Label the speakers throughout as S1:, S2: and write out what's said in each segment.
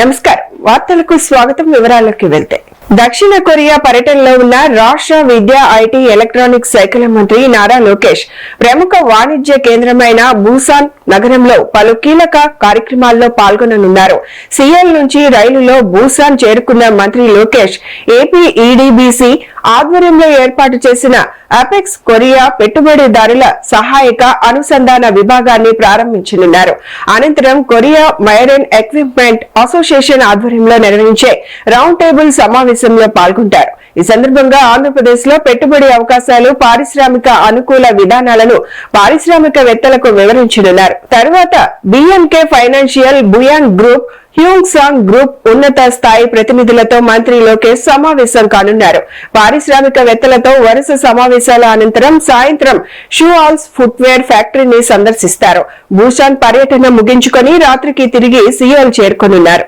S1: నమస్కారం వార్తలకు స్వాగతం. వివరాల్లోకి వెళ్తే దక్షిణ కొరియా పర్యటనలో ఉన్న రాష్ట్ర విద్యా ఐటీ ఎలక్ట్రానిక్స్ శాఖల మంత్రి నారా లోకేష్ ప్రముఖ వాణిజ్య కేంద్రమైన బూసాన్ నగరంలో పలు కీలక కార్యక్రమాల్లో పాల్గొననున్నారు. సిఎల్ నుంచి రైలులో బూసాన్ చేరుకున్న మంత్రి లోకేష్ ఏపీ ఈడీబీసీ ఆధ్వర్యంలో ఏర్పాటు చేసిన అపెక్స్ కొరియా పెట్టుబడిదారుల సహాయక అనుసంధాన విభాగాన్ని ప్రారంభించనున్నారు. అనంతరం కొరియా మైరైన్ ఎక్విప్మెంట్ అసోసియేషన్ ఆధ్వర్యంలో నిర్వహించే రౌండ్ టేబుల్ సమావేశంలో పాల్గొంటారు. ఈ సందర్భంగా ఆంధ్రప్రదేశ్ లో పెట్టుబడి అవకాశాలు, పారిశ్రామిక అనుకూల విధానాలను పారిశ్రామికవేత్తలకు వివరించనున్నారు. తర్వాత BNK financial, Booyoung group, Hyosung group ఉన్నత స్థాయి ప్రతినిధులతో మంత్రి లోకేష్ సమావేశం కానున్నారు. పారిశ్రామికవేత్తలతో వరుస సమావేశాల అనంతరం సాయంత్రం షూఆల్స్ ఫుట్వేర్ ఫ్యాక్టరీని సందర్శిస్తారు. బూసాన్ పర్యటన ముగించుకొని రాత్రికి తిరిగి సియోల్ చేరుకోనున్నారు.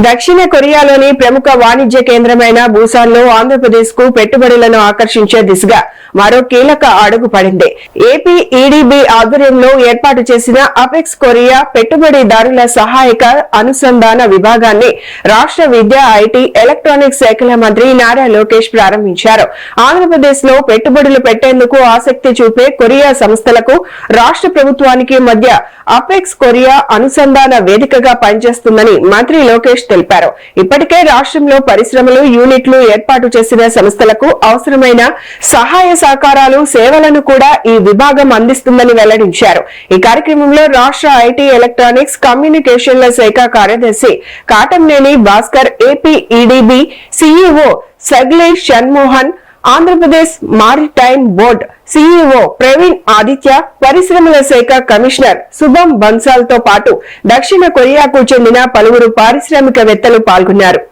S1: దక్షిణ కొరియాలోని ప్రముఖ వాణిజ్య కేంద్రమైన బూసాన్ లో ఆంధ్రప్రదేశ్ కు పెట్టుబడులను ఆకర్షించే దిశగా మరో కీలక అడుగు పడింది. ఏపీ ఈడీబీ ఆధ్వర్యంలో ఏర్పాటు చేసిన అపెక్స్ కొరియా పెట్టుబడిదారుల సహాయక అనుసంధాన విభాగాన్ని రాష్ట్ర విద్యా ఐటీ ఎలక్ట్రానిక్స్ శాఖల మంత్రి నారా లోకేష్ ప్రారంభించారు. ఆంధ్రప్రదేశ్ లో పెట్టుబడులు పెట్టేందుకు ఆసక్తి చూపే కొరియా సంస్థలకు రాష్ట్ర ప్రభుత్వానికి మధ్య అపెక్స్ కొరియా అనుసంధాన వేదికగా పనిచేస్తుందని మంత్రి లోకేష్ తెలిపారు. ఇప్పటికే రాష్ట్రంలో పరిశ్రమలు, యూనిట్లు ఏర్పాటు చేసిన సంస్థలకు అవసరమైన సహాయ సహకారాలు, సేవలను కూడా ఈ విభాగం అందిస్తుందని వెల్లడించారు. ఈ కార్యక్రమంలో రాష్ట్ర ఐటీ ఎలక్ట్రానిక్స్ కమ్యూనికేషన్ల శాఖ కార్యదర్శి Katamneni Bhaskar, AP EDB CEO Sagili Shanmohan, Andhra Pradesh maritime board CEO Praveen Aditya, పరిశ్రమల శాఖ కమిషనర్ శుభం బన్సాల్ తో పాటు దక్షిణ కొరియాకు చెందిన పలువురు పారిశ్రామికవేత్తలు పాల్గొన్నారు.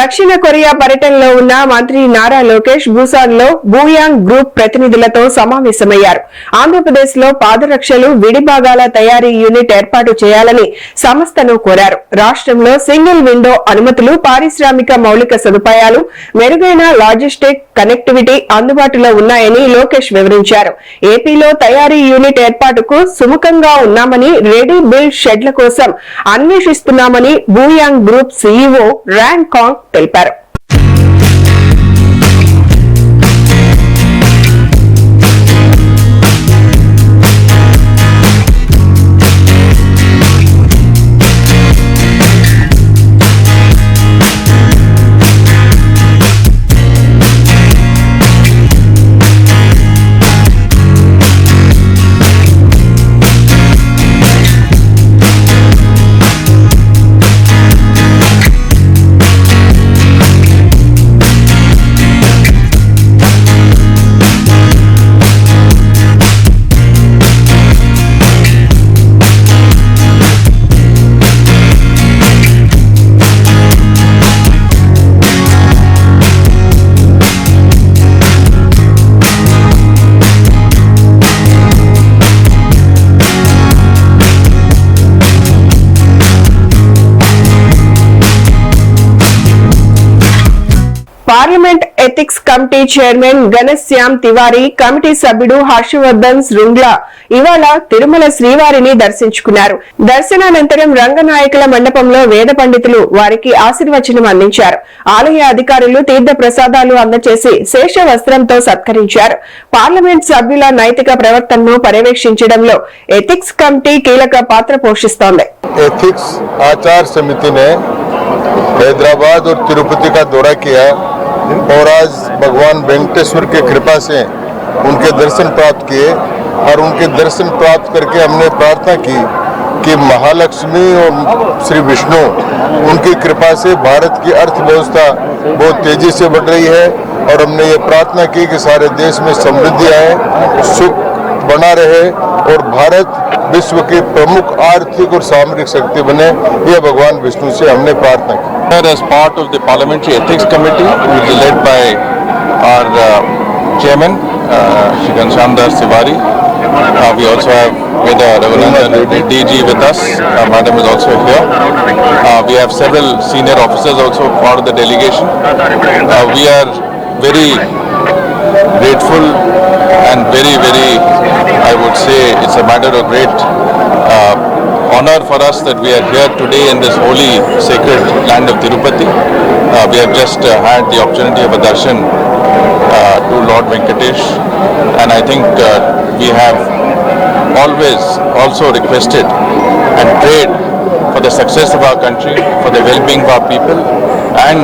S1: దక్షిణ కొరియా పర్యటనలో ఉన్న మంత్రి నారా లోకేష్ బూసాన్ లో బూయాంగ్ గ్రూప్ ప్రతినిధులతో సమావేశమయ్యారు. ఆంధ్రప్రదేశ్ లో పాదరక్షలు, విడిభాగాల తయారీ యూనిట్ ఏర్పాటు చేయాలని సంస్థను కోరారు. రాష్ట్రంలో సింగిల్ విండో అనుమతులు, పారిశ్రామిక మౌలిక సదుపాయాలు, మెరుగైన లాజిస్టిక్ కనెక్టివిటీ అందుబాటులో ఉన్నాయని లోకేష్ వివరించారు. ఏపీలో తయారీ యూనిట్ ఏర్పాటుకు సుముఖంగా ఉన్నామని, రెడీ బిల్డ్ షెడ్ల కోసం అన్వేషిస్తున్నామని బూయాంగ్ గ్రూప్ సీఈఓ ర్యాంగ్ కాంగ్ తెలిపారు. Parliament ethics committee chairman Ghanshyam Tiwari, committee సభ్యుడు హర్షవర్ధన్ శృంగ్లా ఇవాళ తిరుమల శ్రీవారిని దర్శించుకున్నారు. దర్శనానంతరం రంగనాయకుల మండపంలో వేద పండితులు వారికి ఆశీర్వచనం అందించారు. ఆలయ అధికారులు తీర్థ ప్రసాదాలు అందజేసి శేష వస్త్రంతో సత్కరించారు. పార్లమెంట్ సభ్యుల నైతిక ప్రవర్తనను పర్యవేక్షించడంలో ఎథిక్స్ కమిటీ కీలక పాత్ర పోషిస్తోంది.
S2: एथिक्स आचार समिति ने हैदराबाद और तिरुपति का दौरा किया और आज भगवान वेंकटेश्वर की कृपा से उनके दर्शन प्राप्त किए और उनके दर्शन प्राप्त करके हमने प्रार्थना की कि महालक्ष्मी और श्री विष्णु उनकी कृपा से भारत की अर्थव्यवस्था बहुत तेजी से बढ़ रही है और हमने ये प्रार्थना की कि सारे देश में समृद्धि आए, सुख बना रहे और भारत विश्व की प्रमुख आर्थिक और सामरिक शक्ति बने। ये भगवान विष्णु से हमने प्रार्थना की।
S3: As part of the Parliamentary Ethics Committee, which is led by our chairman, Shri Ghanshyam Das Tiwari. We also have Veda Raghunandan, the DG, with us. Madam is also here. We have several senior officers also part of the delegation. We are very grateful and very, I would say, it's a matter of great honor for us that we are here today in this holy, sacred land of Tirupati. We have just had the opportunity of a darshan to Lord Venkatesh, and I think we have always also requested and prayed for the success of our country, for the well-being of our people, and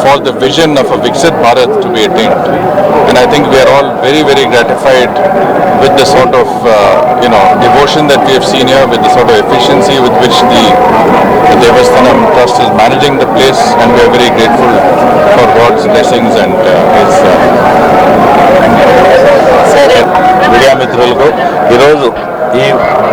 S3: for the vision of a Viksit Bharat to be attained. And I think we are all very gratified with the sort of devotion that we have seen here, with the sort of efficiency with which the Devasthanam Trust is managing the place, and we are very grateful for God's blessings and His
S4: media మిత్రులకు ఈరోజు ఈ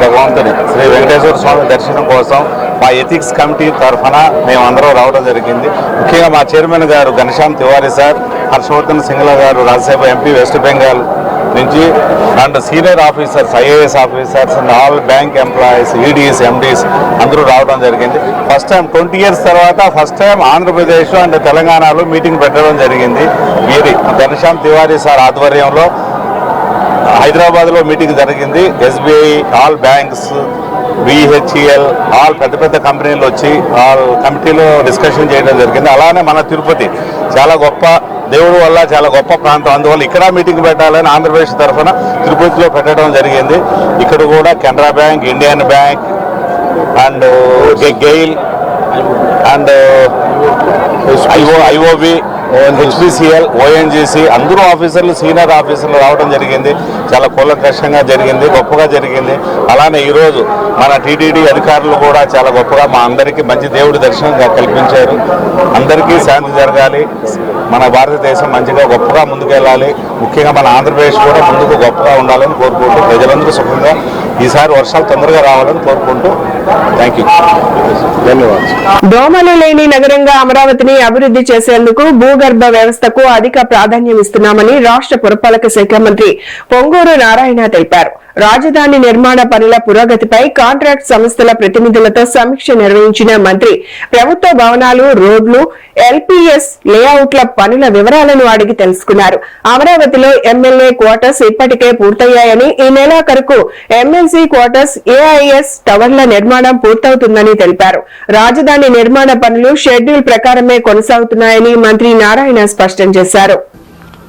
S4: భగవంతుని శ్రీ వెంకటేశ్వర స్వామి దర్శనం కోసం మా ethics committee తరఫున మేమందరం రావడం జరిగింది. ముఖ్యంగా మా చైర్మన్ గారు ఘనశ్యామ్ తివారీ సార్, హర్షవర్ధన్ సింగ్లా గారు రాజ్యసభ ఎంపీ వెస్ట్ బెంగాల్ నుంచి, and senior officers, IAS officers and all bank employees, EDs, MDs అందరూ రావడం జరిగింది. ఫస్ట్ టైం 20 years తర్వాత ఫస్ట్ టైం ఆంధ్రప్రదేశ్ అండ్ తెలంగాణలో మీటింగ్ పెట్టడం జరిగింది. వీరి ఘనశ్యామ్ తివారీ సార్ ఆధ్వర్యంలో హైదరాబాద్లో మీటింగ్ జరిగింది. SBI, all banks, BHEL, all పెద్ద కంపెనీలు వచ్చి ఆల్ కమిటీలో డిస్కషన్ చేయడం జరిగింది. అలానే మన తిరుపతి చాలా గొప్ప దేవుడి వల్ల చాలా గొప్ప ప్రాంతం, అందువల్ల ఇక్కడ మీటింగ్ పెట్టాలని ఆంధ్రప్రదేశ్ తరఫున తిరుపతిలో పెట్టడం జరిగింది. ఇక్కడ కూడా Canara bank, Indian bank and GAIL and IOB, HPCL, ONGC అందరూ ఆఫీసర్లు, సీనియర్ ఆఫీసర్లు రావడం జరిగింది. చాలా కూలంకషంగా జరిగింది, గొప్పగా జరిగింది. అలానే ఈరోజు మన టీటీడీ అధికారులు కూడా చాలా గొప్పగా మా అందరికీ మంచి దేవుడి దర్శనం కల్పించారు. అందరికీ శాంతి జరగాలి, మన భారతదేశం మంచిగా గొప్పగా ముందుకెళ్ళాలి, ముఖ్యంగా మన ఆంధ్రప్రదేశ్ కూడా ముందుకు గొప్పగా ఉండాలని కోరుకుంటూ, ప్రజలందరూ సుఖంగా ఈసారి వర్షాలు తొందరగా రావాలని కోరుకుంటూ థ్యాంక్ యూ, ధన్యవాదాలు.
S1: దోమలు లేని నగరంగా అమరావతిని అభివృద్ధి చేసేందుకు భూగర్భ వ్యవస్థకు అధిక ప్రాధాన్యం ఇస్తున్నామని రాష్ట్ర పురపాలక శాఖ మంత్రి పొంగూరు నారాయణ తెలిపారు. రాజధాని నిర్మాణ పనుల పురోగతిపై కాంట్రాక్ట్ సంస్థల ప్రతినిధులతో సమీక్ష నిర్వహించిన మంత్రి ప్రభుత్వ భవనాలు, రోడ్లు, ఎల్పీఎస్ లేఅవుట్ల పనుల వివరాలను అడిగి తెలుసుకున్నారు. అమరావతిలో ఎమ్మెల్యే క్వార్టర్స్ ఇప్పటికే పూర్తయ్యాయని, ఈ నెలాఖరుకు ఎమ్మెల్సీ క్వార్టర్స్, ఏఐఎస్ టవర్ల నిర్మాణం పూర్తవుతుందని తెలిపారు. రాజధాని నిర్మాణ పనులు షెడ్యూల్ ప్రకారమే కొనసాగుతున్నాయని మంత్రి నారాయణ స్పష్టం చేశారు.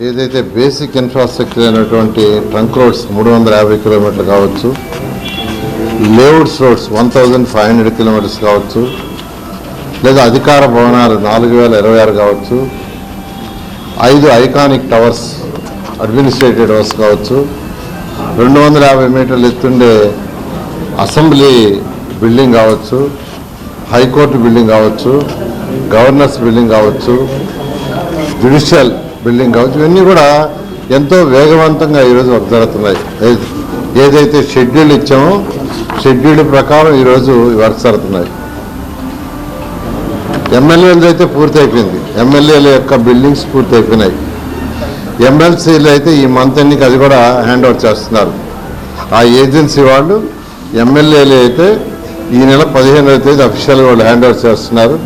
S2: ఏదైతే బేసిక్ ఇన్ఫ్రాస్ట్రక్చర్ అయినటువంటి ట్రంక్ రోడ్స్ 350 కిలోమీటర్లు కావచ్చు, లేఅవుట్స్ రోడ్స్ 1500 కిలోమీటర్స్ కావచ్చు, లేదా అధికార భవనాలు 4026 కావచ్చు, 5 ఐకానిక్ టవర్స్, అడ్మినిస్ట్రేటివ్ టవర్స్ కావచ్చు, 250 మీటర్లు ఎత్తుండే అసెంబ్లీ బిల్డింగ్ కావచ్చు, హైకోర్టు బిల్డింగ్ కావచ్చు, గవర్నర్స్ బిల్డింగ్ కావచ్చు, జ్యుడిషియల్ బిల్డింగ్ కావచ్చు, ఇవన్నీ కూడా ఎంతో వేగవంతంగా ఈరోజు వర్క్ జరుగుతున్నాయి. ఏదైతే షెడ్యూల్ ఇచ్చామో షెడ్యూల్ ప్రకారం ఈరోజు వర్క్ జరుగుతున్నాయి. ఎమ్మెల్యేలు అయితే పూర్తి అయిపోయింది, ఎమ్మెల్యేల యొక్క బిల్డింగ్స్ పూర్తి అయిపోయినాయి. ఎమ్మెల్సీలు అయితే ఈ మంత్ ఎన్నిక అది కూడా హ్యాండ్ ఓవర్ చేస్తున్నారు. ఆ ఏజెన్సీ వాళ్ళు, ఎమ్మెల్యేలు అయితే ఈ నెల 15వ తేదీ అఫీషియల్గా వాళ్ళు హ్యాండ్ ఓవర్ చేస్తున్నారు.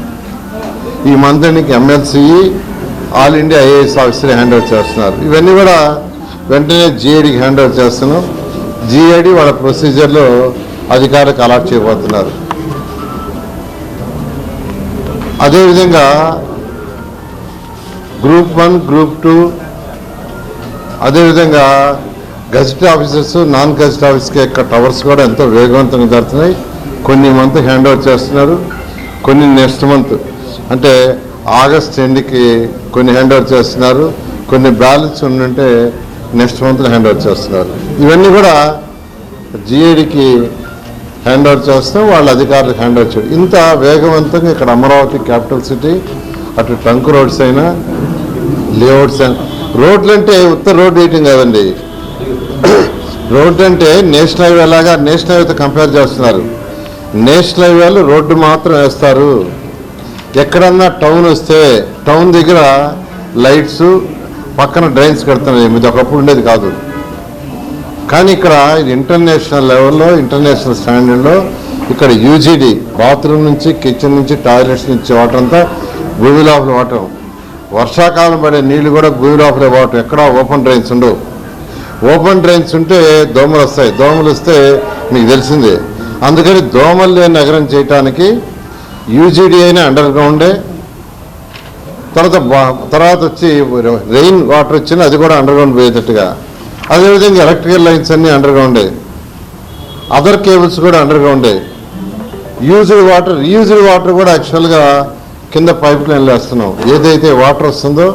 S2: ఈ మంత్ ఎన్నిక MLC, all India IAS officer hand over చేస్తున్నారు. ఇవన్నీ కూడా వెంటనే జిఐడికి హ్యాండ్ ఓవర్ చేస్తున్నాం. జిఐడి వాళ్ళ ప్రొసీజర్లో అధికారులకు అలాట్ చేయబోతున్నారు. అదేవిధంగా గ్రూప్ 1, గ్రూప్ 2, అదేవిధంగా గెజిట్ ఆఫీసర్స్, నాన్ గెజిట్ ఆఫీస్కి యొక్క టవర్స్ కూడా ఎంతో వేగవంతంగా జరుగుతున్నాయి. కొన్ని మంత్ హ్యాండ్ ఓవర్ చేస్తున్నారు, కొన్ని నెక్స్ట్ మంత్ అంటే ఆగస్ట్ ఎండ్కి కొన్ని హ్యాండ్ ఓవర్ చేస్తున్నారు, కొన్ని బ్యాలెన్స్ ఉంటే నెక్స్ట్ మంత్లో హ్యాండ్ ఓవర్ చేస్తున్నారు. ఇవన్నీ కూడా జిఐడికి హ్యాండ్ ఓవర్ చేస్తాం, వాళ్ళ అధికారులకు హ్యాండ్ ఓవర్ చేయడం. ఇంత వేగవంతంగా ఇక్కడ అమరావతి క్యాపిటల్ సిటీ, అటు ట్రంక్ రోడ్స్ అయినా లేఅవుట్స్ అయినా, రోడ్లు అంటే ఉత్తర రోడ్ వేయటం కాదండి. రోడ్డు అంటే నేషనల్ హైవే లాగా నేషనల్ హైవేతో కంపేర్ చేస్తున్నారు. నేషనల్ హైవేలు రోడ్డు మాత్రం వేస్తారు. ఎక్కడన్నా టౌన్ వస్తే టౌన్ దగ్గర లైట్స్, పక్కన డ్రైన్స్ కడుతున్నాయి. ఇది ఒకప్పుడు ఉండేది కాదు. కానీ ఇక్కడ ఇంటర్నేషనల్ లెవెల్లో, ఇంటర్నేషనల్ స్టాండర్డ్లో ఇక్కడ యూజీడీ బాత్రూమ్ నుంచి, కిచెన్ నుంచి, టాయిలెట్స్ నుంచి వాటర్ అంతా భూమి లోపల వాటర్. వర్షాకాలం పడే నీళ్లు కూడా భూమి లోపలే వాటర్. ఎక్కడ ఓపెన్ డ్రైన్స్ ఉండవు. ఓపెన్ డ్రైన్స్ ఉంటే దోమలు వస్తాయి. దోమలు వస్తే మీకు తెలిసిందే. అందుకని దోమలు లేని నగరం చేయటానికి యూజీడీ అయినా అండర్ గ్రౌండే, తర్వాత వచ్చి రెయిన్ వాటర్ వచ్చినా అది కూడా అండర్ గ్రౌండ్ పోయేటట్టుగా. అదేవిధంగా ఎలక్ట్రికల్ లైన్స్ అన్నీ అండర్ గ్రౌండే, అదర్ కేబుల్స్ కూడా అండర్ గ్రౌండే. రీయూజ్డ్ వాటర్ కూడా యాక్చువల్గా కింద పైప్ లైన్లు వేస్తున్నాం. ఏదైతే వాటర్ వస్తుందో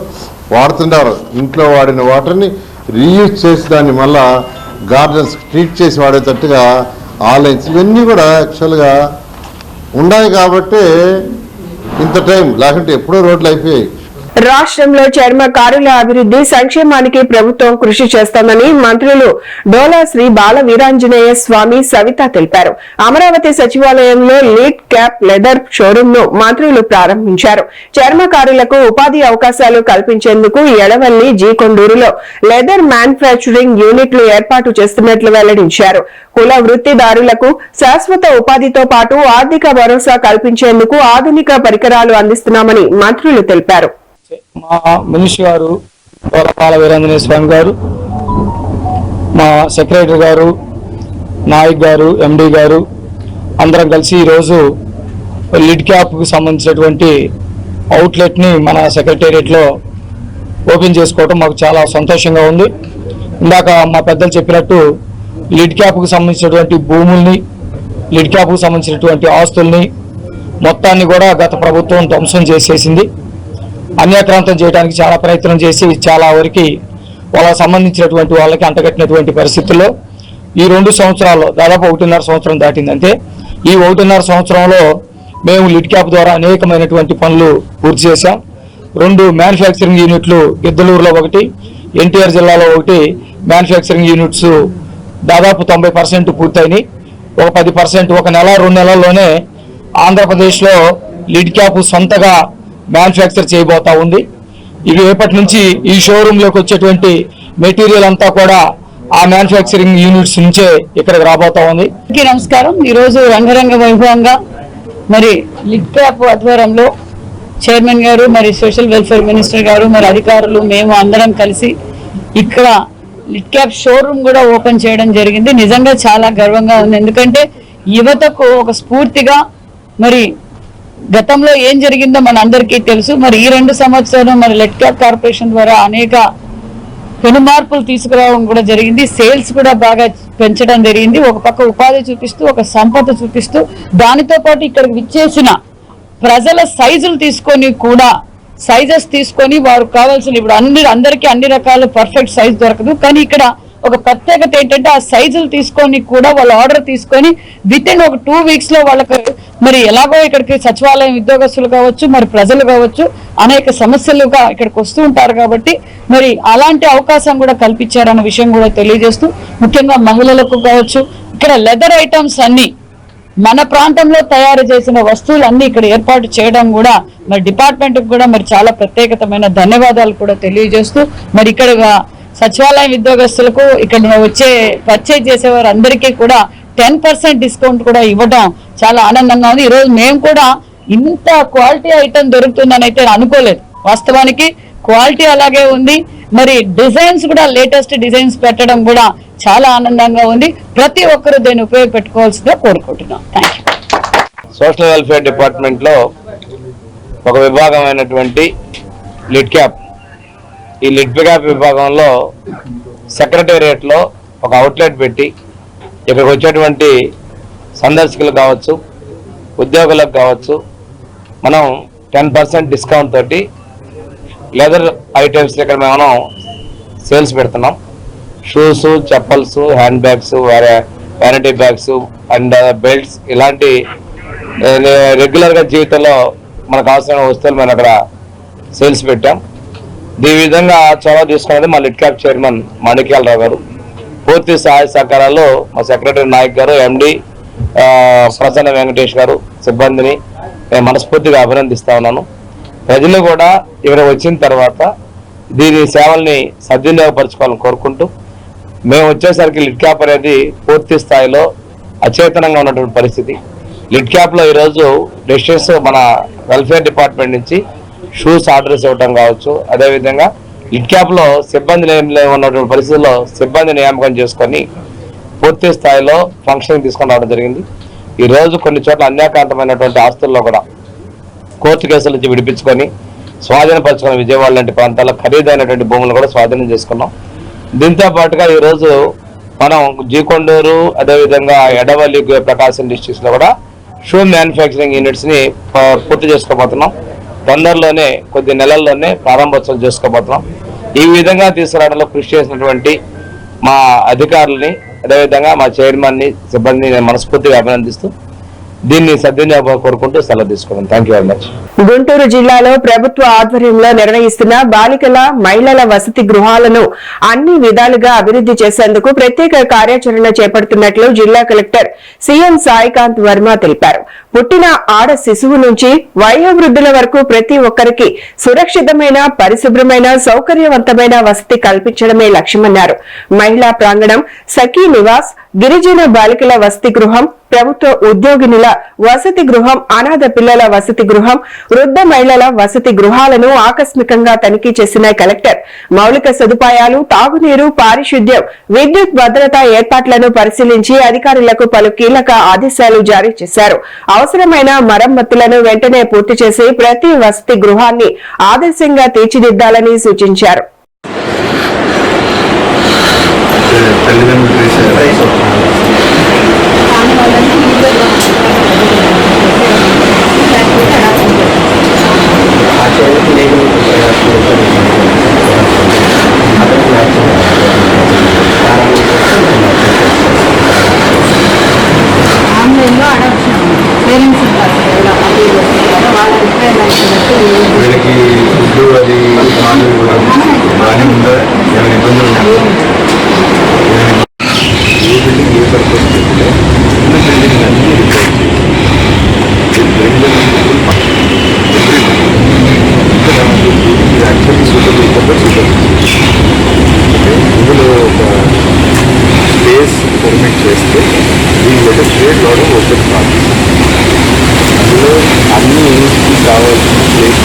S2: వాడుతుంటారో ఇంట్లో వాడిన వాటర్ని రీయూజ్ చేసి దాన్ని మళ్ళా గార్డెన్స్ ట్రీట్ చేసి వాడేటట్టుగా ఆ లైన్స్ ఇవన్నీ కూడా యాక్చువల్గా ఉన్నాయి. కాబట్టి ఇంత టైం లేకుంటే ఎప్పుడో రోడ్లు అయిపోయాయి.
S1: రాష్ట్రంలో చర్మకారుల అభివృద్ధి సంక్షేమానికి ప్రభుత్వం కృషి చేస్తామని మంత్రులు డోలా శ్రీ బాల వీరాంజనేయ స్వామి, సవిత తెలిపారు. అమరావతి సచివాలయంలో లీడ్ క్యాప్ లెదర్ షోరూమ్ ను మంత్రులు ప్రారంభించారు. చర్మకారులకు ఉపాధి అవకాశాలు కల్పించేందుకు ఎడవల్లి, జీకొండూరులో లెదర్ మ్యానుఫ్యాక్చరింగ్ యూనిట్లు ఏర్పాటు చేస్తున్నట్లు వెల్లడించారు. కుల వృత్తిదారులకు శాశ్వత ఉపాధితో పాటు ఆర్థిక భరోసా కల్పించేందుకు ఆధునిక పరికరాలు అందిస్తున్నామని మంత్రులు తెలిపారు.
S5: మా మినిస్టర్ గారు బాల వీరాంజనేయ స్వామి గారు, మా సెక్రటరీ గారు, నాయక్ గారు, ఎండి గారు అందరం కలిసి ఈరోజు లిడ్ క్యాప్కి సంబంధించినటువంటి అవుట్లెట్ని మన సెక్రటేరియట్లో ఓపెన్ చేసుకోవడం మాకు చాలా సంతోషంగా ఉంది. ఇందాక మా పెద్దలు చెప్పినట్టు లిడ్ క్యాప్కి సంబంధించినటువంటి భూముల్ని, లిడ్ క్యాప్కి సంబంధించినటువంటి ఆస్తుల్ని మొత్తాన్ని కూడా గత ప్రభుత్వం ధ్వంసం చేసేసింది. అన్యాక్రాంతం చేయడానికి చాలా ప్రయత్నం చేసి చాలా వరకు వాళ్ళకి సంబంధించినటువంటి వాళ్ళకి అంటగట్టినటువంటి పరిస్థితుల్లో ఈ 2 సంవత్సరాల్లో దాదాపు 1.5 సంవత్సరం దాటిందంటే ఈ 1.5 సంవత్సరంలో మేము లిడ్ క్యాప్ ద్వారా అనేకమైనటువంటి పనులు పూర్తి చేశాం. 2 మ్యానుఫ్యాక్చరింగ్ యూనిట్లు గిద్దలూరులో ఒకటి, ఎన్టీఆర్ జిల్లాలో ఒకటి మ్యానుఫ్యాక్చరింగ్ యూనిట్స్ దాదాపు 90% పూర్తయినాయి. ఒక 10% ఒక నెల 2 నెలల్లోనే ఆంధ్రప్రదేశ్లో లిడ్ క్యాప్ సొంతగా మ్యానుఫ్యాక్చర్ చేయబోతా ఉంది. ఇవి రేపటి నుంచి ఈ షోరూంలోకి వచ్చేటువంటి మెటీరియల్ అంతా కూడా ఆ మ్యానుఫ్యాక్చరింగ్ యూనిట్స్ నుంచే ఇక్కడికి రాబోతా ఉంది.
S6: నమస్కారం. ఈరోజు రంగరంగ వైభవంగా మరి లిడ్ క్యాప్ ఆధ్వర్యంలో చైర్మన్ గారు, మరి సోషల్ వెల్ఫేర్ మినిస్టర్ గారు, మరి అధికారులు, మేము అందరం కలిసి ఇక్కడ లిడ్ క్యాప్ షోరూమ్ కూడా ఓపెన్ చేయడం జరిగింది. నిజంగా చాలా గర్వంగా ఉంది. ఎందుకంటే యువతకు ఒక స్ఫూర్తిగా, మరి గతంలో ఏం జరిగిందో మన అందరికీ తెలుసు. మరి ఈ 2 సంవత్సరాలు మరి లిడ్ క్యాప్ కార్పొరేషన్ ద్వారా అనేక పెనుమార్పులు తీసుకురావడం కూడా జరిగింది. సేల్స్ కూడా బాగా పెంచడం జరిగింది. ఒక పక్క ఉపాధి చూపిస్తూ, ఒక సంపద చూపిస్తూ, దానితో పాటు ఇక్కడికి విచ్చేసిన ప్రజల సైజులు తీసుకొని కూడా సైజెస్ తీసుకొని వారు కావాల్సిన, ఇప్పుడు అందరికీ అన్ని రకాల పర్ఫెక్ట్ సైజ్ దొరకదు. కానీ ఇక్కడ ఒక ప్రత్యేకత ఏంటంటే ఆ సైజులు తీసుకొని కూడా వాళ్ళు ఆర్డర్ తీసుకొని వితిన్ ఒక 2 వీక్స్ లో వాళ్ళకి మరి ఎలాగో ఇక్కడికి సచివాలయం ఉద్యోగస్తులు కావచ్చు, మరి ప్రజలు కావచ్చు, అనేక సమస్యలుగా ఇక్కడికి వస్తూ ఉంటారు. కాబట్టి మరి అలాంటి అవకాశం కూడా కల్పించారన్న విషయం కూడా తెలియజేస్తూ, ముఖ్యంగా మహిళలకు కావచ్చు, ఇక్కడ లెదర్ ఐటమ్స్ అన్ని మన ప్రాంతంలో తయారు చేసిన వస్తువులన్నీ ఇక్కడ ఏర్పాటు చేయడం కూడా మరి డిపార్ట్మెంట్ కూడా మరి చాలా ప్రత్యేకతమైన ధన్యవాదాలు కూడా తెలియజేస్తూ, మరి ఇక్కడ సచివాలయం ఉద్యోగస్తులకు ఇక్కడ వచ్చే పర్చేజ్ చేసేవారు అందరికీ కూడా 10% డిస్కౌంట్ కూడా ఇవ్వడం చాలా ఆనందంగా ఉంది. ఈరోజు మేము కూడా ఇంత క్వాలిటీ ఐటమ్ దొరుకుతుందని అయితే అనుకోలేదు. వాస్తవానికి క్వాలిటీ అలాగే ఉంది. మరి డిజైన్స్ కూడా లేటెస్ట్ డిజైన్స్ పెట్టడం కూడా చాలా ఆనందంగా ఉంది. ప్రతి ఒక్కరూ దీన్ని ఉపయోగపెట్టుకోవాల్సిందిగా కోరుకుంటున్నాం. Thank you.
S5: సోషల్ వెల్ఫేర్ డిపార్ట్మెంట్లో ఒక విభాగమైనటువంటి లిడ్ క్యాప్, ఈ లిడ్ క్యాప్ విభాగంలో సెక్రటేరియట్లో ఒక అవుట్లెట్ పెట్టి ఇక్కడికి వచ్చేటువంటి సందర్శకులు కావచ్చు, ఉద్యోగులకు కావచ్చు, మనం 10% డిస్కౌంట్ తోటి లెదర్ ఐటమ్స్ ఇక్కడ మనం సేల్స్ పెడుతున్నాం. Shoes, chappals, hand bags, vanity bags and belts ఇలాంటి రెగ్యులర్గా జీవితంలో మనకు అవసరమైన వస్తువులు మనం అక్కడ సేల్స్ పెట్టాం. ఈ విధంగా చొరవ తీసుకున్నది మా లిడ్ క్యాప్ చైర్మన్ మాణిక్యాలరావు గారు. పూర్తి సహాయ సహకారాలు మా సెక్రటరీ నాయక్ గారు, ఎండి ప్రసన్న వెంకటేష్ గారు, సిబ్బందిని నేను మనస్ఫూర్తిగా అభినందిస్తా ఉన్నాను. ప్రజలు కూడా ఇక్కడ వచ్చిన తర్వాత దీని సేవల్ని సద్వినియోగపరచుకోవాలని కోరుకుంటూ, మేము వచ్చేసరికి లిడ్ క్యాప్ అనేది పూర్తి స్థాయిలో అచేతనంగా ఉన్నటువంటి పరిస్థితి. లిడ్ క్యాప్లో ఈరోజు డెసిషన్స్ మన వెల్ఫేర్ డిపార్ట్మెంట్ నుంచి షూస్ ఆర్డర్స్ ఇవ్వడం కావచ్చు, అదేవిధంగా లిడ్ క్యాప్లో సిబ్బంది ఉన్నటువంటి పరిస్థితుల్లో సిబ్బంది నియామకం చేసుకొని పూర్తి స్థాయిలో ఫంక్షన్ తీసుకొని రావడం జరిగింది. ఈరోజు కొన్ని చోట్ల అన్యాక్రాంతమైనటువంటి ఆస్తుల్లో కూడా కోర్టు కేసుల నుంచి విడిపించుకొని స్వాధీనపరచుకున్న విజయవాడ లాంటి ప్రాంతాల్లో ఖరీదైనటువంటి భూములు కూడా స్వాధీనం చేసుకున్నాం. దీంతో పాటుగా ఈరోజు మనం జీకొండూరు, అదేవిధంగా ఎడవల్లి, ప్రకాశం డిస్ట్రిక్ట్స్లో కూడా షూ మ్యానుఫ్యాక్చరింగ్ యూనిట్స్ని పూర్తి చేసుకోబోతున్నాం. తొందరలోనే కొద్ది నెలల్లోనే ప్రారంభోత్సవం చేసుకోబోతున్నాం. ఈ విధంగా తీసుకురావడంలో కృషి చేసినటువంటి మా అధికారులని, అదేవిధంగా మా చైర్మన్ని, సిబ్బందిని నేను మనస్ఫూర్తిగా అభినందిస్తూ దీన్ని సద్వినియోగం కోరుకుంటూ సెలవు తీసుకున్నాను. Thank you very much.
S1: Guntur జిల్లాలో ప్రభుత్వ ఆధ్వర్యంలో నిర్వహిస్తున్న బాలికల, మహిళల వసతి గృహాలను అన్ని విధాలుగా అభివృద్ధి చేసేందుకు ప్రత్యేక కార్యాచరణ చేపడుతున్నట్లు జిల్లా కలెక్టర్ సీఎం సాయికాంత్ వర్మ తెలిపారు. పుట్టిన ఆడ శిశువు నుంచి వయోవృద్ధుల వరకు ప్రతి ఒక్కరికి సురక్షితమైన, పరిశుభ్రమైన, సౌకర్యవంతమైన వసతి కల్పించడమే లక్ష్యమన్నారు. మహిళా ప్రాంగణం, సఖీ నివాస్, గిరిజన బాలికల వసతి గృహం, ప్రభుత్వ ఉద్యోగినుల వసతి గృహం, అనాథ పిల్లల వసతి గృహం, వృద్ధ మహిళల వసతి గృహాలను ఆకస్మికంగా తనిఖీ చేసిన కలెక్టర్ మౌలిక సదుపాయాలు, తాగునీరు, పారిశుద్ధ్యం, విద్యుత్ భద్రతా ఏర్పాట్లను పరిశీలించి అధికారులకు పలు కీలక ఆదేశాలు జారీ చేశారు. అవసరమైన మరమ్మతులను వెంటనే పూర్తి చేసి ప్రతి వసతి గృహాన్ని ఆదర్శంగా తీర్చిదిద్దాలని సూచించారు.
S2: వీళ్ళకి ఫుడ్ అది బాగానే ఉందా, ఏమైనా ఇబ్బందులు ఉన్నాయా? ఏ బిల్డింగ్ ఏ పర్పస్ చేస్తే ఉన్న బిల్డింగ్ అన్ని రిపేర్ చేయాలి. యాక్చువల్లీ సూటబుల్ కాబట్టి ఇందులో ఒక స్పేస్ పర్మిట్ చేస్తే దీనిలో స్ట్రేట్ రావడం ఓపెన్ కాదు. అందులో అన్ని యూనిట్స్కి కావాల్సిన ప్లేస్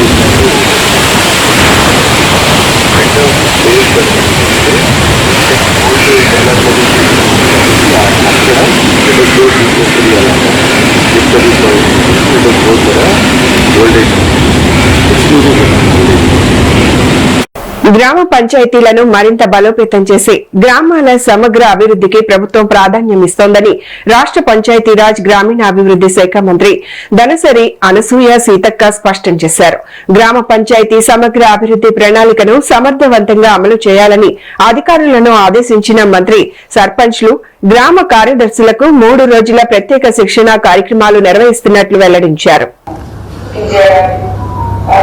S1: గ్రామ పంచాయతీలను మరింత బలోపేతం చేసి గ్రామాల సమగ్ర అభివృద్ధికి ప్రభుత్వం ప్రాధాన్యమిస్తోందని రాష్ట్ర పంచాయతీరాజ్ గ్రామీణాభివృద్ధి శాఖ మంత్రి దనసరి అనసూయ సీతక్క స్పష్టం చేశారు. గ్రామ పంచాయతీ సమగ్ర అభివృద్ధి ప్రణాళికను సమర్థవంతంగా అమలు చేయాలని అధికారులను ఆదేశించిన మంత్రి సర్పంచ్లు, గ్రామ కార్యదర్శులకు 3 రోజుల ప్రత్యేక శిక్షణ కార్యక్రమాలు నిర్వహిస్తున్నట్లు వెల్లడించారు.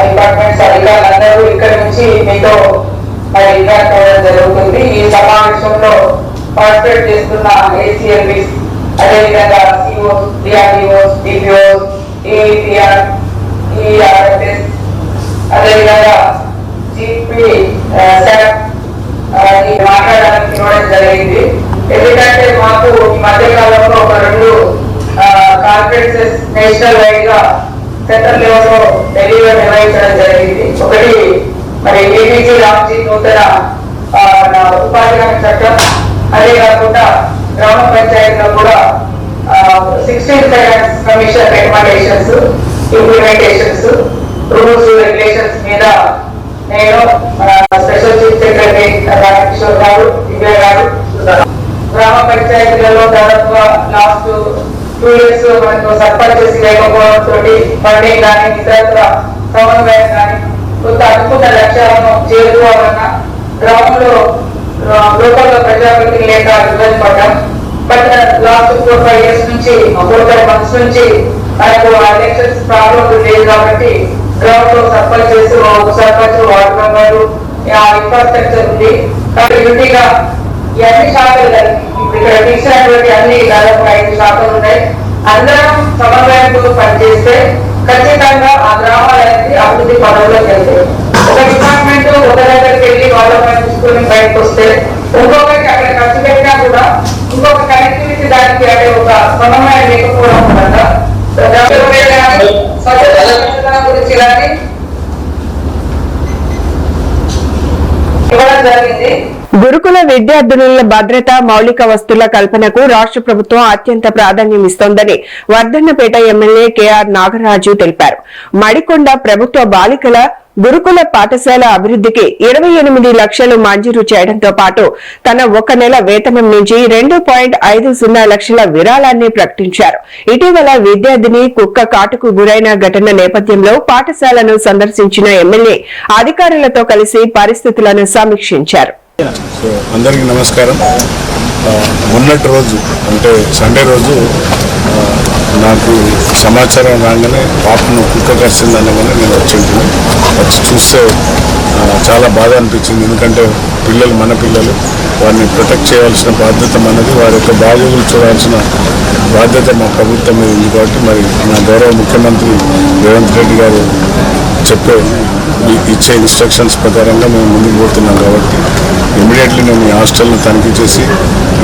S7: డిపార్ట్మెంట్స్ అధికారులందరూ ఇక్కడ నుంచి మీతో ఇంటరాక్ట్ అవ్వడం జరుగుతుంది. ఈ సమావేశంలో పార్టిసిపేట్ చేస్తున్న ఏసీఎల్బీస్, అదేవిధంగా సిఓస్, డిఆర్డిఓస్, డిపిఓస్, ఈఈపిఆర్, ఈఆర్ఎస్ఎస్, అదేవిధంగా జీపీ శాప్ మాట్లాడడానికి ఇవ్వడం జరిగింది. ఎందుకంటే మాకు ఈ మధ్యకాలంలో ఒక 2 కాన్ఫరెన్సెస్ నేషనల్ వైడ్ గా సెంట్రల్ లెవెల్ లో ఢిల్లీలో నిర్వహించడం జరిగింది. ఒకటి మరి ఏపీజీ రామ్జీ నూతన మన ఉపాధి హామీ చట్టం, అదే కాకుండా గ్రామ పంచాయతీలో కూడా 16th finance commission recommendations, implementations, rules regulations మీద నేను స్పెషల్ చీఫ్ సెక్రటరీ రామకిషోర్ గారు, దివ్య గారు, గ్రామ పంచాయతీలలో దాదాపుగా లాస్ట్ 2 years మనకు సర్పంచెస్ లేకపోవడంతో ఫండింగ్ కానీ ఇతర సమన్వయం కానీ కొంత అనుకున్న లక్ష్యాలను చేరుకోవాలన్నా గ్రామంలో లోకల్ ప్రజాప్రతినిధులు లేక ఇబ్బంది పడ్డాం. బట్ లాస్ట్ 4-5 years నుంచి 4-5 months నుంచి మనకు ఎలక్షన్స్ ప్రాబ్లం లేదు కాబట్టి గ్రామంలో సర్పంచెస్, సర్పంచ్, వార్డు మెంబర్లు, ఇన్ఫ్రాస్ట్రక్చర్ ఉంది కాబట్టి యూనిటీగా ఈ అన్ని శాఖలు ఇక్కడ తీసినటువంటి అన్ని దాదాపు 5 శాఖలు ఉన్నాయి. అందరం సమన్వయంతో పనిచేస్తే ఖచ్చితంగా ఆ గ్రామాలన్నీ అభివృద్ధి పనుల్లోకి వెళ్తాయి. ఒక డిపార్ట్మెంట్ ఒక దగ్గరికి వెళ్ళి వాళ్ళ పని తీసుకొని బయటకు వస్తే ఇంకొకరికి అక్కడ ఖర్చు పెట్టినా కూడా ఇంకొక కనెక్టివిటీ దానికి అంటే ఒక సమన్వయం లేకపోవడం వల్ల గురించి కానీ ఇవ్వడం జరిగింది.
S1: గురుకుల విద్యార్థినుల భద్రత, మౌలిక వస్తువుల కల్పనకు రాష్ట్ర ప్రభుత్వం అత్యంత ప్రాధాన్యం ఇస్తోందని వర్ధన్నపేట ఎమ్మెల్యే కెఆర్ నాగరాజు తెలిపారు. మడికొండ ప్రభుత్వ బాలికల గురుకుల పాఠశాల అభివృద్ధికి 28 లక్షలు మంజూరు చేయడంతో పాటు తన 1 నెల వేతనం నుంచి 2.50 లక్షల విరాళాన్ని ప్రకటించారు. ఇటీవల విద్యార్థిని కుక్క కాటుకు గురైన ఘటన నేపథ్యంలో పాఠశాలను సందర్శించిన ఎమ్మెల్యే అధికారులతో కలిసి పరిస్థితులను సమీక్షించారు.
S8: అందరికీ నమస్కారం. మొన్నటి రోజు అంటే సండే రోజు నాకు సమాచారం రాగానే పాపను కుక్క కరిచిందనగానే నేను వచ్చి చూస్తే చాలా బాధ అనిపించింది. ఎందుకంటే పిల్లలు మన పిల్లలు, వారిని ప్రొటెక్ట్ చేయాల్సిన బాధ్యత మనది, వారి యొక్క బాగోగులు చూడాల్సిన బాధ్యత మా ప్రభుత్వం మీద ఉంది. కాబట్టి మరి నా గౌరవ ముఖ్యమంత్రి రేవంత్ రెడ్డి గారు ఇచ్చే ఇన్స్ట్రక్షన్స్ ప్రకారంగా మేము ముందుకు పోతున్నాం. కాబట్టి ఇమీడియట్లీ మేము ఈ హాస్టల్ను తనిఖీ చేసి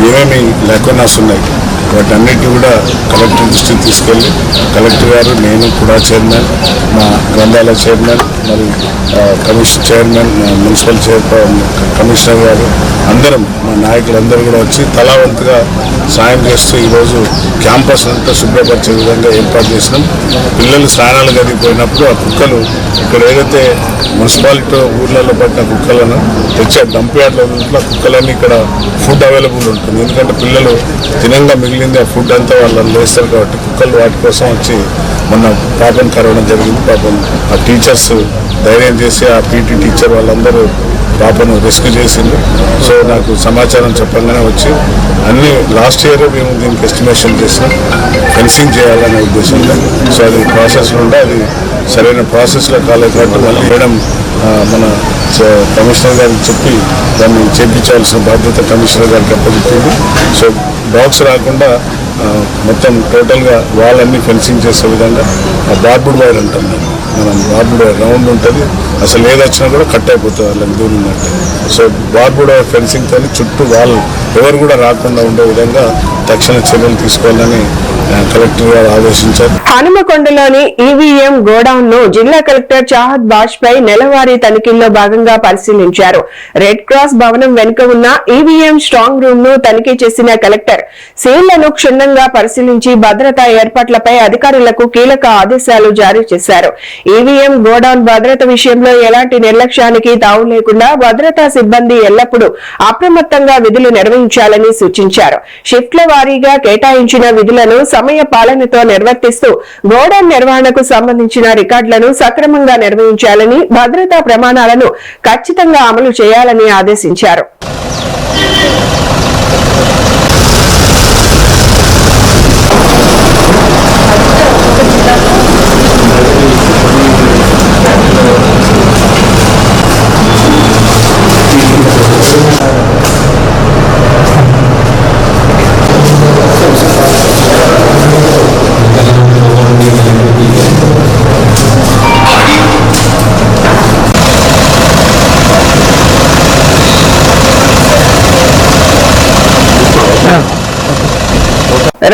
S8: ఏమేమి లేకున్నాస్ ఉన్నాయి వాటన్నిటిని కూడా కలెక్టర్ దృష్టికి తీసుకెళ్ళి కలెక్టర్ గారు, నేను కూడా చైర్మన్, మా గ్రంథాలయ చైర్మన్, మరి చైర్మన్, మున్సిపల్ కమిషనర్ గారు అందరం, మా నాయకులందరూ కూడా వచ్చి తలావంతుగా సాయం చేస్తూ ఈరోజు క్యాంపస్ అంతా శుభ్రపరిచే విధంగా ఏర్పాటు చేసినాం. పిల్లలు స్నానాలు గదిపోయినప్పుడు ఆ కుక్కలు ఇక్కడ ఏదైతే మున్సిపాలిటీ ఊర్లలో పట్టిన కుక్కలను తెచ్చే డంప్ యార్డ్లో ఉన్న కుక్కలన్నీ ఇక్కడ ఫుడ్ అవైలబుల్ ఉంటుంది. ఎందుకంటే పిల్లలు తినంగా మిగిలింది ఆ ఫుడ్ అంతా వాళ్ళని వేస్తారు కాబట్టి కుక్కలు వాటి కోసం వచ్చి మొన్న పాపం కరవడం జరిగింది. పాపం ఆ టీచర్స్ ధైర్యం చేసి ఆ పీటీ టీచర్ వాళ్ళందరూ పాపను రెస్క్యూ చేసింది. సో నాకు సమాచారం చెప్పగానే వచ్చి అన్ని లాస్ట్ ఇయర్ మేము దీనికి ఎస్టిమేషన్ చేసినాం ఫెన్సింగ్ చేయాలనే ఉద్దేశంలో. సో అది ప్రాసెస్లో ఉంటే అది సరైన ప్రాసెస్లో కాలేదు కాబట్టి మళ్ళీ మేడం మన కమిషనర్ గారికి చెప్పి దాన్ని చేయించాల్సిన బాధ్యత కమిషనర్ గారికి అప్పచెప్పింది. సో డాగ్స్ రాకుండా మొత్తం టోటల్గా వాళ్ళన్నీ ఫెన్సింగ్ చేసే విధంగా బార్బుడ్ వైర్ అంటాం మనం బార్బుడ్ వైర్ రౌండ్ ఉంటుంది, అసలు ఏది వచ్చినా కూడా కట్ అయిపోతుంది వాళ్ళకి దూరం అంటే. సో బార్బుడ్ వైర్ ఫెన్సింగ్తో చుట్టూ వాళ్ళు ఎవరు కూడా రాకుండా ఉండే విధంగా తక్షణ చర్యలు తీసుకోవాలని కలెక్టర్ గారు ఆదేశించారు.
S1: హనుమకొండలోని ఈవీఎం గోడౌన్ ను జిల్లా కలెక్టర్ చాహద్ బాజ్పేయి నెలవారీ తనిఖీల్లో భాగంగా పరిశీలించారు. రెడ్ క్రాస్ భవనం వెనుక ఉన్న ఈవీఎం స్ట్రాంగ్ రూమ్ ను తనిఖీ చేసిన కలెక్టర్ సీళ్లను క్షుణ్ణంగా పరిశీలించి భద్రతా ఏర్పాట్లపై అధికారులకు కీలక ఆదేశాలు జారీ చేశారు. ఈవీఎం గోడౌన్ భద్రత విషయంలో ఎలాంటి నిర్లక్ష్యానికి తావు లేకుండా భద్రతా సిబ్బంది ఎల్లప్పుడూ అప్రమత్తంగా విధులు నిర్వహించాలని సూచించారు. షిఫ్ట్ల వారీగా కేటాయించిన విధులను సమయ పాలనతో నిర్వర్తిస్తూ గోడౌన్ నిర్వహణకు సంబంధించిన రికార్డులను సక్రమంగా నిర్వహించాలని, భద్రతా ప్రమాణాలను ఖచ్చితంగా అమలు చేయాలని ఆదేశించారు.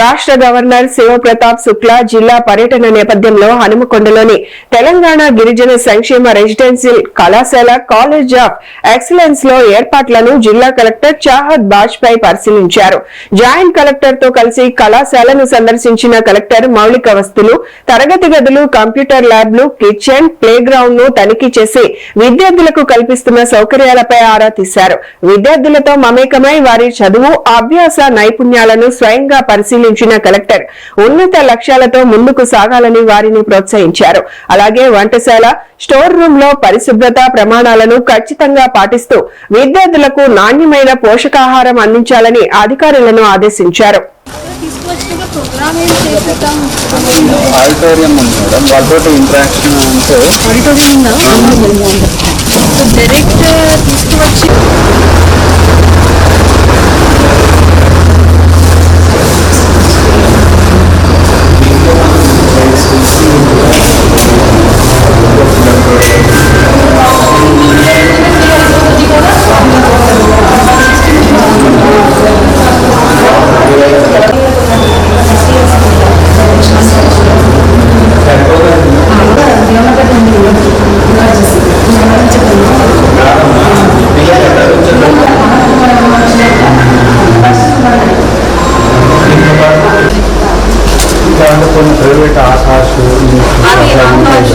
S1: రాష్ట్ర గవర్నర్ శివప్రతాప్ శుక్లా జిల్లా పర్యటన నేపథ్యంలో హనుమకొండలోని తెలంగాణ గిరిజన సంక్షేమ రెసిడెన్షియల్ కళాశాల కాలేజ్ ఆఫ్ ఎక్సలెన్స్ లో ఏర్పాట్లను జిల్లా కలెక్టర్ చాహద్ బాజ్పాయ్ పరిశీలించారు. జాయింట్ కలెక్టర్ తో కలిసి కళాశాలను సందర్శించిన కలెక్టర్ మౌలిక వస్తువులు, తరగతి గదులు, కంప్యూటర్ ల్యాబ్లు, కిచెన్, ప్లే గ్రౌండ్ ను తనిఖీ చేసి విద్యార్థులకు కల్పిస్తున్న సౌకర్యాలపై ఆరా తీశారు. విద్యార్థులతో మమేకమై వారి చదువు, అభ్యాస నైపుణ్యాలను స్వయంగా పరిశీలించిన కలెక్టర్ ఉన్నత లక్ష్యాలతో ముందుకు సాగాలని వారిని ప్రోత్సహించారు. అలాగే వంటశాల, స్టోర్ రూమ్ లో పరిశుభ్రత ప్రమాణాలను ఖచ్చితంగా పాటిస్తూ విద్యార్థులకు నాణ్యమైన పోషకాహారం అందించాలని అధికారులను ఆదేశించారు.
S5: ఆడిటోరియం ఉంది మేడం, వాళ్ళతో ఇంటరాక్షన్ అంటే
S6: డైరెక్ట్ తీసుకువచ్చి
S5: ప్రైవేట్ ఆకాశ్ నోట్స్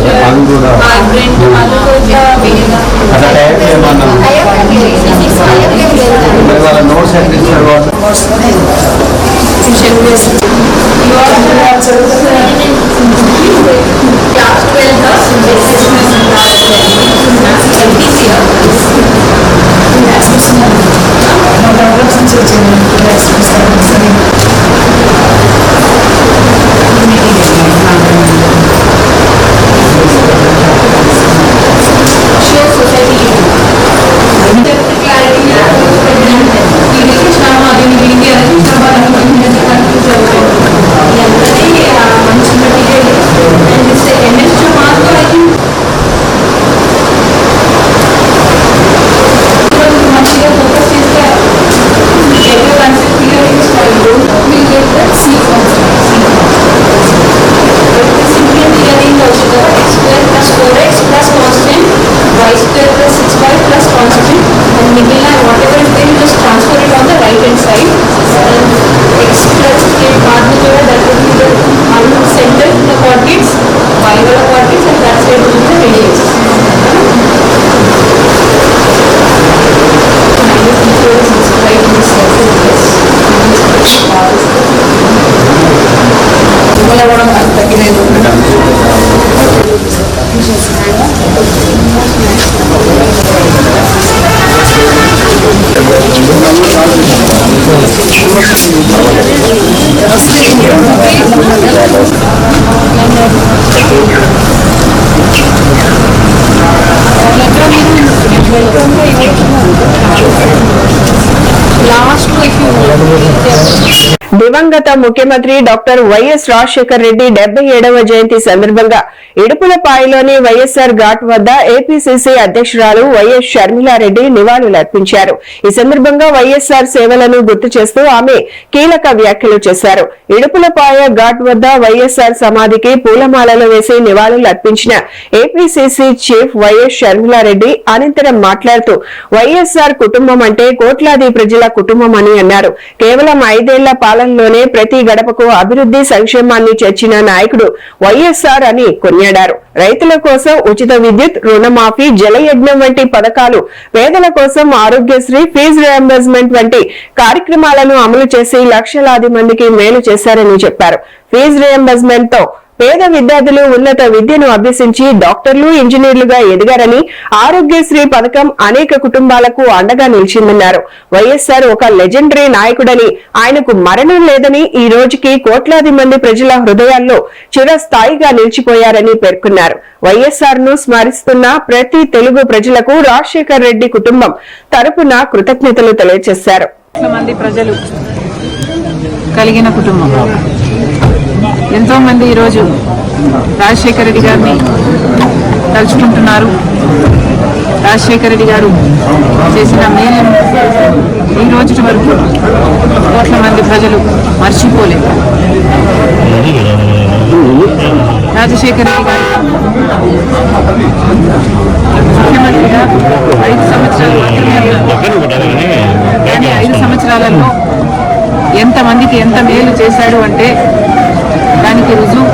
S1: దివంగత ముఖ్యమంత్రి డాక్టర్ వైఎస్ రాజశేఖర్ రెడ్డి 77వ జయంతి సందర్భంగా ఇడుపులపాయలోని వైఎస్ఆర్ ఘాట్ వద్ద ఏపీసీసీ అధ్యక్షురాలు వైఎస్ షర్మిలారెడ్డి నివాళులర్పించారు. ఈ సందర్భంగా వైఎస్ఆర్ సేవలను గుర్తు చేస్తూ ఆమె కీలక వ్యాఖ్యలు చేశారు. ఇడుపులపాయ ఘాట్ వద్ద వైఎస్ఆర్ సమాధికి పూలమాలలు వేసి నివాళులర్పించిన ఏపీసీసీ చీఫ్ వైఎస్ షర్మిలారెడ్డి అనంతరం మాట్లాడుతూ వైఎస్ఆర్ కుటుంబం అంటే కోట్లాది ప్రజల కుటుంబం అని అన్నారు. కేవలం 5 ఏళ్ల పాలనలోనే ప్రతి గడపకు అభివృద్ధి సంక్షేమాన్ని చేర్చిన నాయకుడు వైఎస్ఆర్ అని కొనియాడారు. రైతుల కోసం ఉచిత విద్యుత్, రుణమాఫీ, జలయజ్ఞం వంటి పథకాలు, పేదల కోసం ఆరోగ్యశ్రీ, ఫీజు రియంబర్స్మెంట్ వంటి కార్యక్రమాలను అమలు చేసి లక్షలాది మందికి మేలు చేశారని చెప్పారు. ఫీజు రియంబర్స్మెంట్ తో పేద విద్యార్థులు ఉన్నత విద్యను అభ్యసించి డాక్టర్లు, ఇంజనీర్లుగా ఎదిగారని, ఆరోగ్యశ్రీ పథకం అనేక కుటుంబాలకు అండగా నిలిచిందన్నారు. వైఎస్ఆర్ ఒక లెజెండరీ నాయకుడని, ఆయనకు మరణం లేదని, ఈ రోజుకి కోట్లాది మంది ప్రజల హృదయాల్లో చిరస్థాయిగా నిలిచిపోయారని పేర్కొన్నారు. వైఎస్ఆర్ ను స్మరిస్తున్న ప్రతి తెలుగు ప్రజలకు రాజశేఖర్ రెడ్డి కుటుంబం తరపున కృతజ్ఞతలు తెలియజేశారు.
S9: మంది ప్రజలు కలిగిన కుటుంబం. ఎంతో మంది ఈరోజు రాజశేఖర రెడ్డి గారిని తలుచుకుంటున్నారు. రాజశేఖర రెడ్డి గారు చేసిన మేలును ఈ రోజు వరకు కోట్ల మంది ప్రజలు మర్చిపోలేదు. రాజశేఖర రెడ్డి గారు ముఖ్యమంత్రిగా 5 సంవత్సరాలు కానీ 5 సంవత్సరాలలో ఎంతమందికి ఎంత మేలు చేశాడు అంటే దానికి రుజువు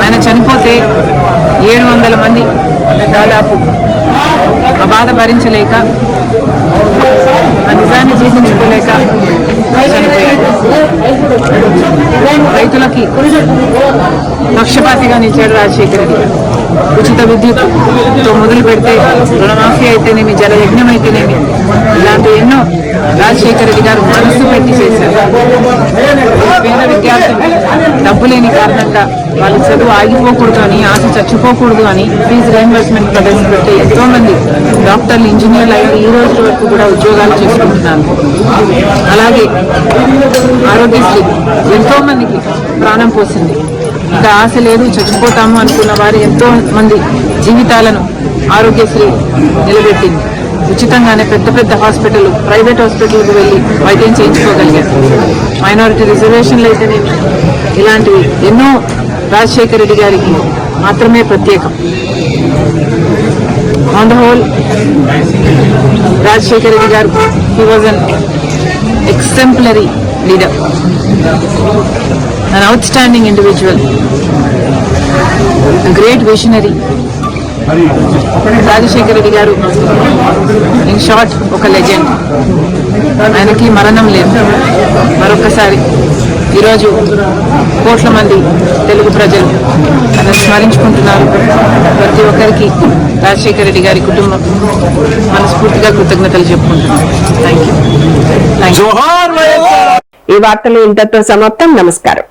S9: ఆయన చనిపోతే 700 మంది దాదాపు ఆ బాధ భరించలేక ఆ నిజాన్ని జీర్ణించుకోలేక చనిపోయాడు. రైతులకి పక్షపాతిగా నిలిచాడు రాజశేఖర రెడ్డి. ఉచిత విద్యుత్తో మొదలు పెడితే రుణమాఫీ అయితేనేమి, జలయజ్ఞం అయితేనేమి, ఇలాంటి ఎన్నో రాజశేఖర రెడ్డి గారు మనస్సు పెట్టి చేశారు. పేద విద్యార్థులు డబ్బు లేని కారణంగా వాళ్ళ చదువు ఆగిపోకూడదు అని, ఆశ చచ్చిపోకూడదు అని ఫీజు రీయింబర్స్మెంట్ ప్రవేశపెట్టి ఎంతో మంది డాక్టర్లు, ఇంజనీర్లు అయ్యారు. ఈ రోజు వరకు కూడా ఉద్యోగాలు చేసుకుంటున్నారు. అలాగే ఆరోగ్యశ్రీ ఎంతో మందికి ప్రాణం పోసింది. ఇంకా ఆశ లేదు, చచ్చిపోతాము అనుకున్న వారు ఎంతో మంది జీవితాలను ఆరోగ్యశ్రీ నిలబెట్టింది. ఉచితంగానే పెద్ద పెద్ద హాస్పిటల్, ప్రైవేట్ హాస్పిటల్కి వెళ్ళి వైద్యం చేయించుకోగలిగారు. మైనారిటీ రిజర్వేషన్లు అయితేనేమి, ఇలాంటివి ఎన్నో రాజశేఖర రెడ్డి గారికి మాత్రమే ప్రత్యేకం. On the whole Rajasekhara Reddy garu he was an exemplary leader, an outstanding individual, a great visionary. Rajasekhara Reddy garu in short ఒక లెజెండ్. ఆయనకి మరణం లేదు. మరొకసారి ఈరోజు కోట్ల మంది తెలుగు ప్రజలు ఆయన స్మరించుకుంటున్నారు. ప్రతి ఒక్కరికి రాజశేఖర రెడ్డి గారి కుటుంబం మనస్ఫూర్తిగా కృతజ్ఞతలు చెప్పుకుంటున్నారు. Thank you.
S1: ఈ వార్తలు ఇంతతో సమాప్తం. నమస్కారం.